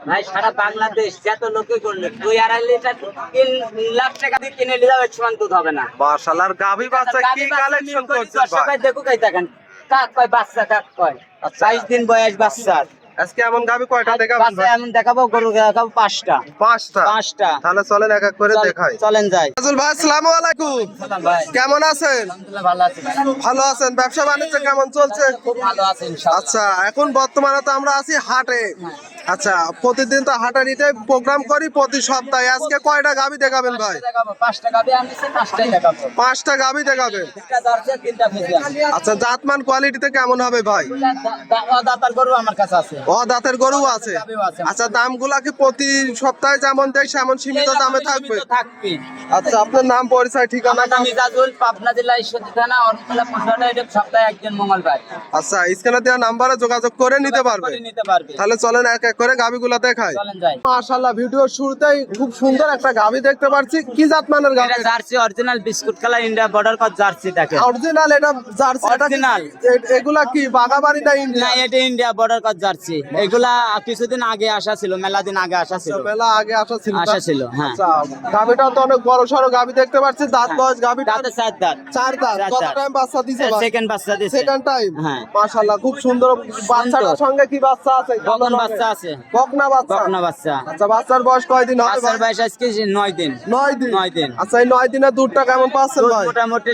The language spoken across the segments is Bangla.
ভাই সারা বাংলাদেশ যত লোকে করলে 2-2.5 লিটার 3 লাখ টাকা দিয়ে কিনে নিলে সমান দুধ হবে না। মাশাআল্লাহ। আর গাভী বাচ্চা কি কালেকশন করছেন ভাই? সবাই দেখো কই দেখেন কাক কয় বাচ্চা কাক কয় 22 দিন বয়স বাচ্চা। আজকে এমন গাভী কয়টা দেখাবেন বাচ্চা ভাই? এমন দেখাবো, গরু দেখাবো 5টা। 5টা। তাহলে চলেন এক এক করে দেখাই। চলেন যাই। রাজুল ভাই আসসালামু আলাইকুম। সালাম ভাই। কেমন আছেন? আলহামদুলিল্লাহ ভালো আছি ভাই। ভালো আছেন? ব্যবসা বাণিজ্য কেমন চলছে? খুব ভালো আছি ইনশাআল্লাহ। আচ্ছা, এখন বর্তমানে তো আমরা আছি হাটে। আচ্ছা, প্রতিদিন তো হাটে নিতে প্রোগ্রাম করি প্রতি সপ্তাহে। আজকে কয়টা গাভী দেখাবেন ভাই? 5টা গাবি আনছে, 5টাই দেখাবো। 5টা গাভী দেখাবেন। 3টা জার্সি, 3টা ফ্রিজিয়ান। আচ্ছা, জাতমান কোয়ালিটিতে কেমন হবে ভাই? দাতার গরু আমার কাছে আছে। দাঁতের গরু আছে। আচ্ছা, দামগুলা কি প্রতি সপ্তাহে যেমন দেয় সেমন সীমিত দামে থাকবে? থাকবে। আচ্ছা, আপনার নাম পরিচয় ঠিকানা? আমার নাম মিজাজুল, পাবনা জেলা ঈশ্বরদী থানা, অরণতলা পোস্টারে। এটা সপ্তাহে একদিন মঙ্গলবার। আচ্ছা, স্ক্রিনে দেওয়া নাম্বারে যোগাযোগ করে নিতে পারবে। তাহলে চলেন এক এক করে গাভীগুলো দেখাই। চলেন যাই। মাশাআল্লাহ, ভিডিওর শুরুতেই খুব সুন্দর একটা গাভী দেখতে পাচ্ছি। কি জাতমানের গাভী? এটা Jersey original biscuit colour India border কট জার্সি দেখেন। অরিজিনাল? এটা জার্সি অরিজিনাল। এগুলা কি বাগাবাড়ি না ইন্ডিয়া? না, এটা ইন্ডিয়া বর্ডার কট জার্সি। এগুলা কিছুদিন আগে আসা ছিল, মেলা দিন আগে আসা ছিল। মেলা আগে আসা ছিল? হ্যাঁ। আচ্ছা, গাভীটা তো অনেক বড় সড়ো গাভী দেখতে পাচ্ছি। দাঁত বয়স গাভীটা? দাঁতে 4 দাঁত। 4 দাঁত। কত টাইম বাচ্চা দিছে ভাই? সেকেন্ড বাচ্চা দিছে। Second time? হ্যাঁ। মাশাআল্লাহ, খুব সুন্দর। বাচ্চাটার সঙ্গে কি বাচ্চা আছে? বকন বাচ্চা আছে। বকনা বাচ্চা? বকনা বাচ্চা। আচ্ছা, বাচ্চার বয়স কয়দিন হবে বাচ্চার ভাই? বয়স আজকে 9 দিন। 9 দিন? 9 দিন। আচ্ছা, এই 9 দিনের দুধটা কেমন পাচ্ছেন দুধ ভাই? মোটামুটি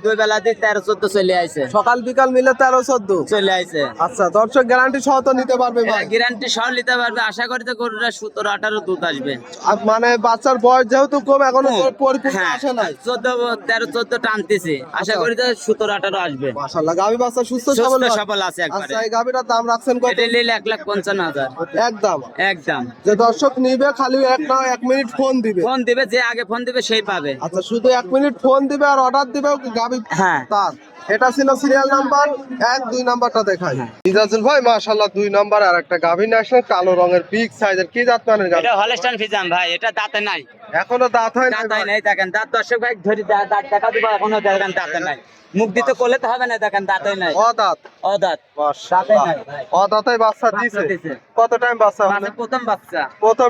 2 বেলা দিয়ে 13-14 চলে আইছে। সকাল বিকাল মিলে 13-14 চলে আইছে। আচ্ছা, দর্শক গ্যারান্টি সহ তো নিতে পারবে ভাই? গ্যারান্টি সহ নিতে পারবে। আশা করি তো গরুটা 17-18 দুধ আসবে। আর মানে বাচ্চার বয়স যেহেতু কম, এখনো পরিপূর্ণ হ্যাঁ, আসে নাই। 13-14 টানতেছে। আশা করি তো 17-18 আসবে। মাশাআল্লাহ, গাভী বাচ্চা সুস্থ সুস্থ সবল? সবল আছে একবারে। আচ্ছা, এই গাভীটার দাম রাখছেন কত? এটা নিলে 1,55,000 একদম। একদম। যে দর্শক নিবে খালি 1 মিনিট ফোন দিবে। ফোন দিবে, যে আগে ফোন দিবে সেই পাবে। আচ্ছা, শুধু 1 মিনিট ফোন দিবে আর অর্ডার দিবে গাভী। হ্যাঁ। তার এটা ছিল সিরিয়াল নাম্বার 1, 2 নাম্বারটা দেখাই। ইজাজুল ভাই মাশাআল্লাহ, 2 নাম্বার আর একটা গাভী নিয়ে আসলেন, কালো রঙের বিগ সাইজের। কি জাতমানের গাভী? এটা হলস্টাইন ফ্রিজিয়ান ভাই। এটা দাঁতে নাই। এখনো দাঁত হয় না? দাঁত হয় নাই, দেখেন দাঁত। দর্শক ভাই ধরি দাঁত দেখা দিব। এখনো দেখেন দাঁতে নাই। মুখ দিতে কোলে তো হবে না, দেখেন দাঁতে নাই। দাঁত? দাঁত। দাঁতে নাই ভাই। দাঁতাই বাচ্চা দিছে? কত টাইম বাচ্চা হলো? প্রথম বাচ্চা। প্রথম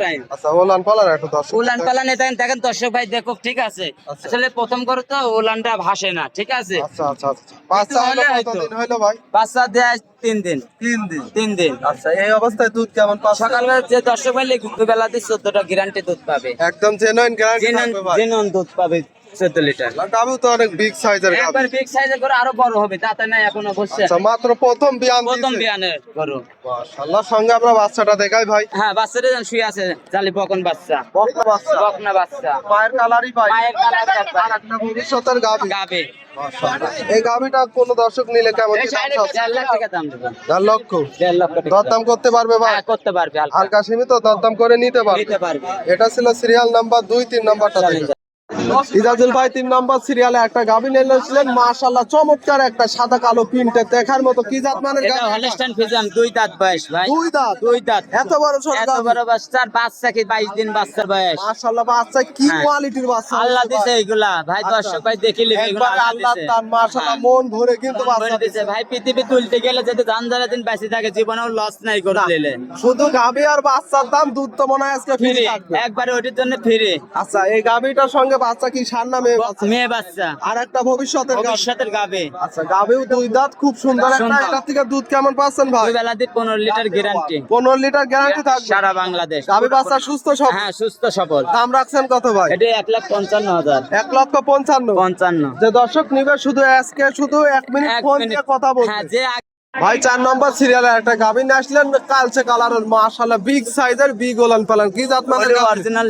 টাইম। আচ্ছা, ওলান পালার একটু দর্শক। উলান পালান দেখেন দর্শক ভাই দেখো, ঠিক আছে। আসলে প্রথম করে তো উলানটা ভাসে না, ঠিক আছে। আচ্ছা আচ্ছা আচ্ছা, বাচ্চা হলো কতদিন হলো ভাই? বাচ্চা দেয় 3 দিন। 3 দিন। আচ্ছা, এই অবস্থায় দুধ কেমন পাচ্ছে? সকালবেলা যে দর্শক ভাই দুপুরবেলা দিয়ে 14টা গ্যারান্টি দুধ পাবে। একদম জেনুইন গ্যারান্টি থাকবে ভাই? জেনুইন দুধ পাবে 14 লিটার। গাভী তো অনেক বিগ সাইজের গাভী। একবার বিগ সাইজের করে আরো বড় হবে, দাঁতে নাই এখনো বসছে। আচ্ছা, মাত্র প্রথম বিয়ান দিছে? প্রথম বিয়ানের গরু। মাশাআল্লাহ, সঙ্গে আমরা বাচ্চাটা দেখাই ভাই। হ্যাঁ, বাচ্চাটা শুয়ে আছে, জালি বকন বাচ্চা। বকনা বাচ্চা? বকনা বাচ্চা। পায়ের কালারই ভাই? পায়ের কালার আর একটা ভবিষ্যতের গাভী। গাবে। মাশাআল্লাহ, এই গাভীটা কোন দর্শক নিলে কেমন এই কি দাম সাইডে চাচ্ছে? 4 লাখ টাকা দাম দেবে। 4 লক্ষ? 1.5 লক্ষ টাকা। দরদাম করতে পারবে ভাই? হ্যাঁ, করতে পারবে। হালকা সীমিত দরদাম করে নিতে পারবে? নিতে পারবে। এটা ছিল সিরিয়াল নাম্বার 2, 3 নাম্বারটা দেখেন। ইজাজুল ভাই 3 নাম্বার সিরিয়ালে একটা গাভী নিয়েছিলেন। মাশাআল্লাহ, চমৎকার একটা সাদা কালো প্রিন্টে দেখার মতো। কি জাতমানের এটা গাভী? হলস্টাইন ফ্রিজিয়ান, 2 দাঁত বয়স ভাই। 2 দাঁত? 2 দাঁত। এত বড় ছোট এত বড় বাচ্চার বাচ্চা কি 22 দিন বাচ্চার বয়স। মাশাআল্লাহ, বাচ্চা কি হ্যাঁ। কোয়ালিটির বাচ্চা? আল্লাহ দিছে এগুলা ভাই। দর্শক ভাই দেখিলে এগুলা একবার আল্লাহ তার মাশাআল্লাহ মন ভরে কিন্তু বাচ্চা দিছে ভাই। পৃথিবী তুলতে গেলে যদি জানজারা দিন বেঁচে থাকে, জীবনেও লস নাই করে দিলে। শুধু গাভী আর বাচ্চার দাম, দুধ তো মনে হয় আজকে ফ্রি ফ্রি, থাকবে। একবারে ওটির জন্য ফ্রি। আচ্ছা, এই গাভীটার সঙ্গে বাচ্চা কি সার না মেয়ে বাচ্চা? মেয়ে বাচ্চা। আর একটা ভবিষ্যতের গাভী? ভবিষ্যতের গাবে। আচ্ছা, গাভীও 2 দাঁত, খুব সুন্দর একটা। সুন্দর। এটা থেকে দুধ কেমন পাচ্ছেন ভাই? 2 বেলা দিয়ে 15 লিটার গ্যারান্টি। 15 লিটার গ্যারান্টি থাকবে সারা বাংলাদেশ। গাভী বাচ্চা সুস্থ সব? হ্যাঁ, সুস্থ সবল। দাম রাখছেন কত ভাই? এটা 1,55,000। 1,55,000? 55। যে দর্শক নিবে শুধু আজকে শুধু 1 মিনিট ফোন দিয়ে কথা হ্যাঁ, বলবে। যে ভাই 4 নম্বর সিরিয়ালে একটা গাভী নিয়ে আসলেন, কালচে কালারের। মাশাআল্লাহ, বিগ সাইজের, বিগ ওলান পালান। কি জাত মানে? অরিজিনাল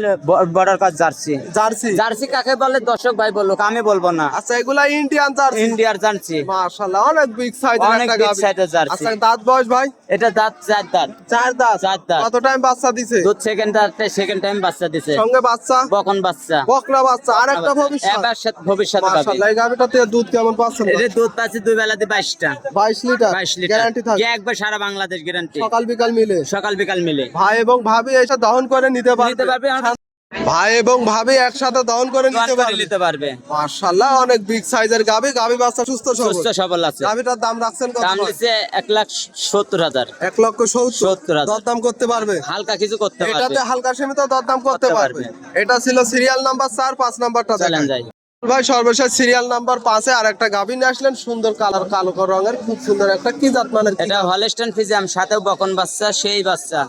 বর্ডার কাজ জার্সি। জার্সি? জার্সি কাকে বলে দর্শক ভাই বললো, আমি বলবো না। আচ্ছা, এগুলা ইন্ডিয়ান জার্সি? ইন্ডিয়ার জার্সি। মাশাআল্লাহ, অনেক বিগ সাইজের অনেক একটা big গাভী। size এর জার্সি। আচ্ছা, দাঁত বয়স ভাই? এটা দাঁত 4 দাঁত। 4 দাঁত? 4 দাঁত। কত টাইম বাচ্চা দিছে? দুধ সেকেন্ড টাইম বাচ্চা দিছে। সঙ্গে বাচ্চা? বকন বাচ্চা। বকনা বাচ্চা। আর একটা ভবিষ্যৎ? এবার ভবিষ্যৎ গাবে। মাশাআল্লাহ, এই গাভীটা থেকে দুধ কেমন পাচ্ছেন ভাই? এটা দুধ পাচ্ছে 2 বেলা দিয়ে 22টা। 22 লিটার? 22 লিটার গ্যারান্টি থাকবে? একবার সারা বাংলাদেশ গ্যারান্টি। সকাল বিকাল মিলে? সকাল বিকাল মিলে। ভাই এবং ভাবি এসে দহন করে নিতে পারবে? নিতে পারবে। ভাই এবং ভাবি একসাথে দহন করে দোয়ান নিতে করে পারবে। নিতে পারবে। মাশাআল্লাহ, অনেক বিগ সাইজের গাবি, গাবি বাচ্চা সুস্থ সুস্থ সবল। সবল আছে। গাবিটার দাম রাখছেন কত? দাম দিচ্ছে 1,70,000। 1,70,000 70,000 দরদাম করতে পারবে। হালকা কিছু করতে পারবে। এটাতে হালকা সীমিত দরদাম করতে করতে পারবে। পারবে। এটা ছিল সিরিয়াল নাম্বার 4, 5 নাম্বারটা চলেন দেখাই। যাই। ভাই সর্বশেষ সিরিয়াল নাম্বার 5 এ আরেকটা গাভী নিয়ে আসলেন, সুন্দর কালার, কালো রঙের, খুব সুন্দর একটা কি জাত মানের? এটা হলস্টাইন ফ্রিজিয়ান, সাথেও বকন বাচ্চা, সেই বাচ্চা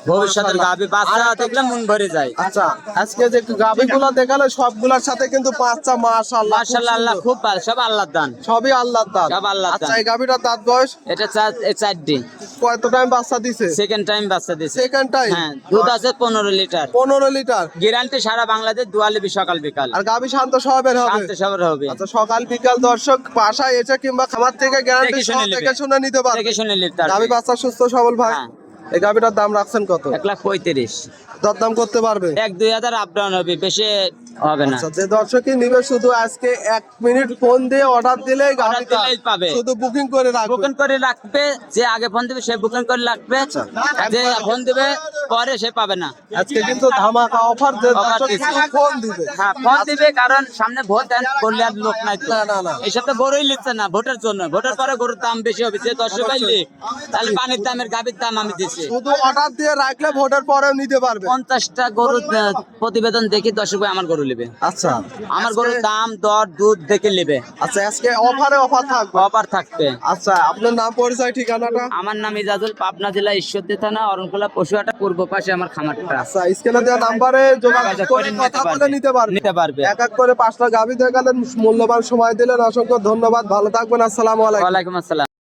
ভবিষ্যতের গাভী বাচ্চা দেখলে মন ভরে যায়। আচ্ছা, আজকে যে গাভীগুলো দেখালে সবগুলোর সাথে কিন্তু বাচ্চা মাশাআল্লাহ, মাশাআল্লাহ, আল্লাহ খুব ভালো, সব আল্লাহর দান। সবই আল্লাহর দান। সব আল্লাহর দান। আচ্ছা, এই গাভীটার দাঁত বয়স এটা 4 কত টাইম বাচ্চা দিছে? সেকেন্ড টাইম বাচ্চা দিছে। Second time. হ্যাঁ, দুধ আছে 15 লিটার। 15 লিটার গ্যারান্টি সারা বাংলাদেশ, দুয়ালিবি সকাল বিকাল। আর গাভী শান্ত স্বভাবের হবে। শান্ত সবার হবে। আচ্ছা, সকাল বিকাল দর্শক বাসায় এসে কিংবা খামার থেকে গ্যারান্টি দেখে শুনে দেখে নেবে। শুনে নিতে পারবে। দেখে শুনে লিটার। গাভী বাচ্চা সুস্থ সবল ভাই। হ্যাঁ। এই গাভীটার দাম রাখছেন কত? 1,35,000। দরদাম করতে পারবে। 1-2 হাজার আপ ডাউন হবে, বেশি হবে না। আচ্ছা, যে দর্শকই নিবে শুধু আজকে 1 মিনিট ফোন দিয়ে অর্ডার দিলেই গাভীটা দিলেই পাবে। শুধু বুকিং করে রাখবে। বুকিং করে রাখবে, যে আগে ফোন দিবে সে বুকিং করে রাখবে, যে ফোন দিবে পরে সে পাবে না। আজকে কিন্তু ধামাকা অফার, যে Offer দর্শক দিচ্ছে। শুধু ফোন দিবে। হ্যাঁ, ফোন দিবে, কারণ সামনে ভোট দেন, বললে আর লোক নাই তো। না, না, না। এইসব তো গরুই নিচ্ছে না ভোটের জন্য। ভোটের পরে গরুর দাম বেশি হবে, যে 10 পাইলে তাহলে পানির দামের গাভীর দাম আমি দিচ্ছি। শুধু অর্ডার দিয়ে রাখলে ভোটের পরেও নিতে পারবে। 50টা গরুর প্রতিবেদন দেখি 10 রুপয়ে আমার গরু নেবে। আচ্ছা, আমার গরুর দাম দর দুধ দেখে নেবে। আচ্ছা, আজকে অফারে অফার থাকবে। অফার থাকবে। আচ্ছা, আপনার নাম পরিচয় ঠিকানাটা? আমার নাম ইজাজুল, পাবনা জেলা ঈশ্বরদী থানা, অরণখোলা পশুহাটা, পূর্ব পাশে আমার খামারটা। আচ্ছা, স্ক্রিনে দেওয়া নাম্বারে যোগাযোগ যোগাযোগ করে করে কথা বলে নিতে পারবে। নিতে পারবে। এক এক করে 5টা গাভী দেখালেন, মূল্যবান সময় দিলেন, অসংখ্য ধন্যবাদ। ভালো থাকবেন, আসসালামু আলাইকুম। ওয়ালাইকুম আসসালাম।